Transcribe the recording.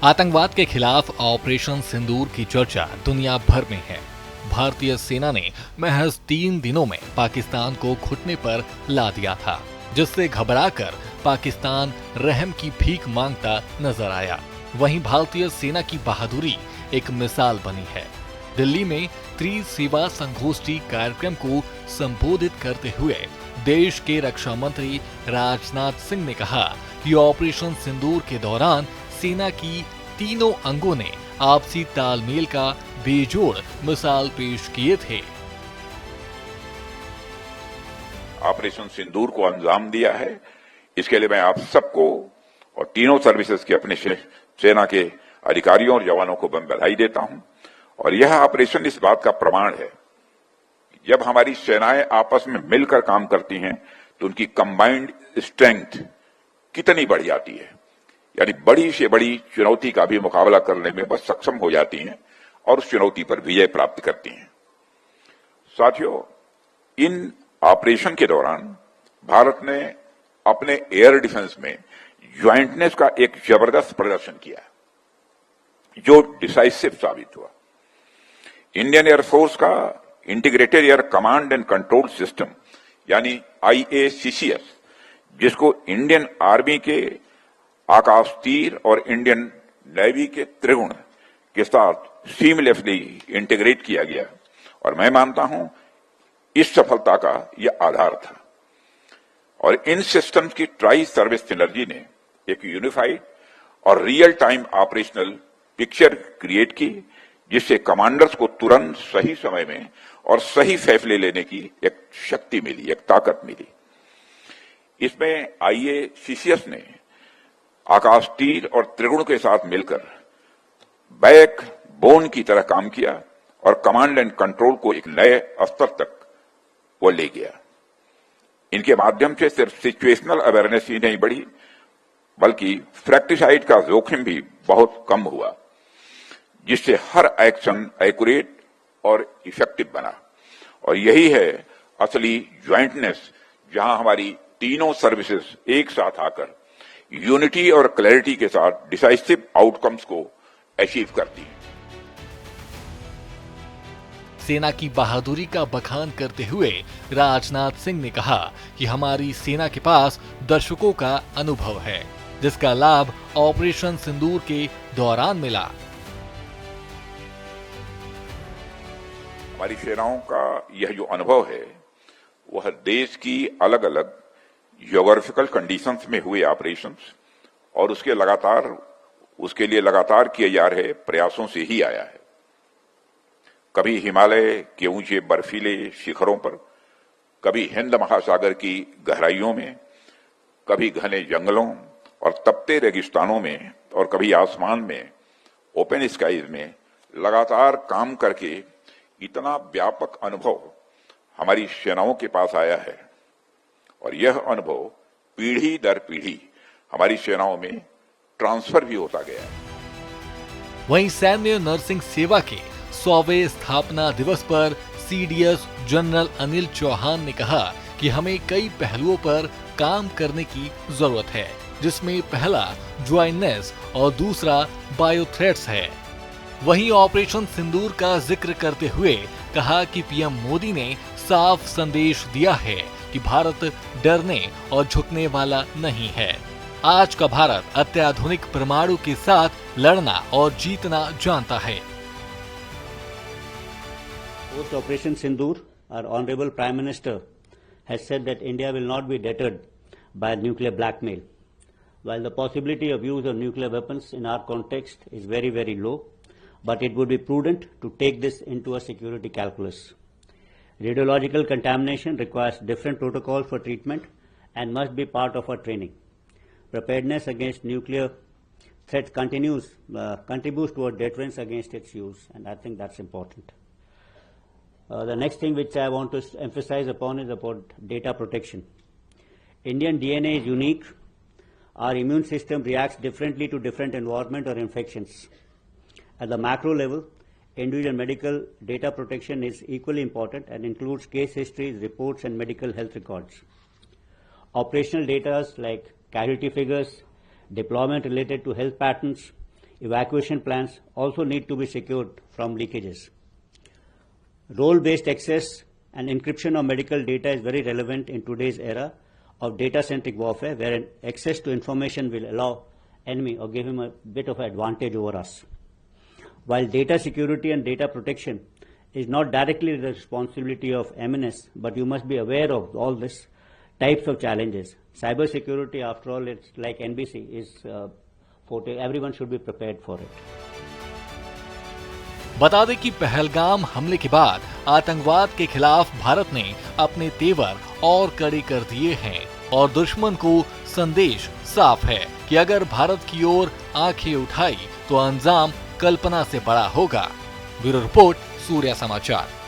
आतंकवाद के खिलाफ ऑपरेशन सिंदूर की चर्चा दुनिया भर में है। भारतीय सेना ने महज 3 दिनों में पाकिस्तान को घुटने पर ला दिया था, जिससे घबराकर पाकिस्तान रहम की भीख मांगता नजर आया। वहीं भारतीय सेना की बहादुरी एक मिसाल बनी है। दिल्ली में त्रिसेवा संगोष्ठी कार्यक्रम को संबोधित करते हुए देश के रक्षा मंत्री राजनाथ सिंह ने कहा कि ऑपरेशन सिंदूर के दौरान सेना की तीनों अंगों ने आपसी तालमेल का बेजोड़ मिसाल पेश किए थे। ऑपरेशन सिंदूर को अंजाम दिया है, इसके लिए मैं आप सबको और तीनों सर्विसेज के अपने सेना के अधिकारियों और जवानों को मैं बधाई देता हूं। और यह ऑपरेशन इस बात का प्रमाण है कि जब हमारी सेनाएं आपस में मिलकर काम करती हैं तो उनकी कंबाइंड स्ट्रेंथ कितनी बढ़ जाती है, यानी बड़ी से बड़ी चुनौती का भी मुकाबला करने में बस सक्षम हो जाती हैं और उस चुनौती पर विजय प्राप्त करती हैं। साथियों, इन ऑपरेशन के दौरान भारत ने अपने एयर डिफेंस में ज्वाइंटनेस का एक जबरदस्त प्रदर्शन किया, जो डिसाइसिव साबित हुआ। इंडियन एयरफोर्स का integrated air command and control system यानी IACCS, जिसको इंडियन आर्मी के आकाश तीर और इंडियन नेवी के त्रिगुण के साथ सीमलेसली इंटीग्रेट किया गया, और मैं मानता हूं इस सफलता का यह आधार था। और इन सिस्टम्स की ट्राई सर्विस सिनर्जी ने एक यूनिफाइड और real time operational picture create की, जिससे कमांडर्स को तुरंत सही समय में और सही फैसले लेने की एक शक्ति मिली, एक ताकत मिली। इसमें IACCS ने आकाश तीर और त्रिगुण के साथ मिलकर बैक बोन की तरह काम किया और कमांड एंड कंट्रोल को एक नए स्तर तक वो ले गया। इनके माध्यम से सिर्फ सिचुएशनल अवेयरनेस ही नहीं बढ़ी, बल्कि फ्रैक्टिसाइड का जोखिम भी बहुत कम हुआ, जिससे हर एक्शन एक्यूरेट और इफेक्टिव बना। और यही है असली ज्वाइंटनेस, जहां हमारी तीनों सर्विसेज एक साथ आकर यूनिटी और क्लैरिटी के साथ डिसाइसिव आउटकम्स को अचीव करती है। सेना की बहादुरी का बखान करते हुए राजनाथ सिंह ने कहा कि हमारी सेना के पास दशकों का अनुभव है, जिसका लाभ ऑपरेशन सिंदूर के दौरान मिला। हमारी सेनाओं का यह जो अनुभव है, वह देश की अलग अलग ज्योग्राफिकल कंडीशंस में हुए ऑपरेशंस और उसके लिए लगातार किए जा रहे प्रयासों से ही आया है। कभी हिमालय के ऊंचे बर्फीले शिखरों पर, कभी हिंद महासागर की गहराइयों में, कभी घने जंगलों और तपते रेगिस्तानों में, और कभी आसमान में ओपन स्काईज में लगातार काम करके इतना व्यापक अनुभव हमारी सेनाओं के पास आया है। और यह अनुभव पीढ़ी दर पीढ़ी हमारी सेनाओं में ट्रांसफर भी होता गया है। वहीं सैन्य नर्सिंग सेवा के 100वें स्थापना दिवस पर CDS जनरल अनिल चौहान ने कहा कि हमें कई पहलुओं पर काम करने की जरूरत है, जिसमें पहला ज्वाइंटनेस और दूसरा बायो थ्रेट्स है। वहीं ऑपरेशन सिंदूर का जिक्र करते हुए कहा कि PM मोदी ने साफ संदेश दिया है कि भारत डरने और झुकने वाला नहीं है। आज का भारत अत्याधुनिक परमाणु के साथ लड़ना और जीतना जानता है। Post Operation Sindoor, our Honorable Prime Minister has said that India will not be deterred by nuclear blackmail. While the possibility of use of nuclear weapons in our context is very, very low, but it would be prudent to take this into a security calculus. Radiological contamination requires different protocols for treatment and must be part of our training. Preparedness against nuclear threat contributes toward deterrence against its use, and I think that's important. The next thing which I want to emphasize upon is about data protection. Indian DNA is unique. Our immune system reacts differently to different environment or infections. At the macro level, individual medical data protection is equally important and includes case histories, reports, and medical health records. Operational data like casualty figures, deployment related to health patterns, Evacuation plans also need to be secured from leakages. Role-based access and encryption of medical data is very relevant in today's era of data-centric warfare, where access to information will allow enemy or give him a bit of an advantage over us. While data security and data protection is not directly the responsibility of MNS, but you must be aware of all these types of challenges. Cyber security, after all, it's like NBC, is everyone should be prepared for it. बता दें कि पहलगाम हमले के बाद आतंकवाद के खिलाफ भारत ने अपने तेवर और कड़े कर दिए हैं और दुश्मन को संदेश साफ है कि अगर भारत की ओर आंखें उठाई तो अंजाम कल्पना से बड़ा होगा। ब्यूरो रिपोर्ट, सूर्या समाचार।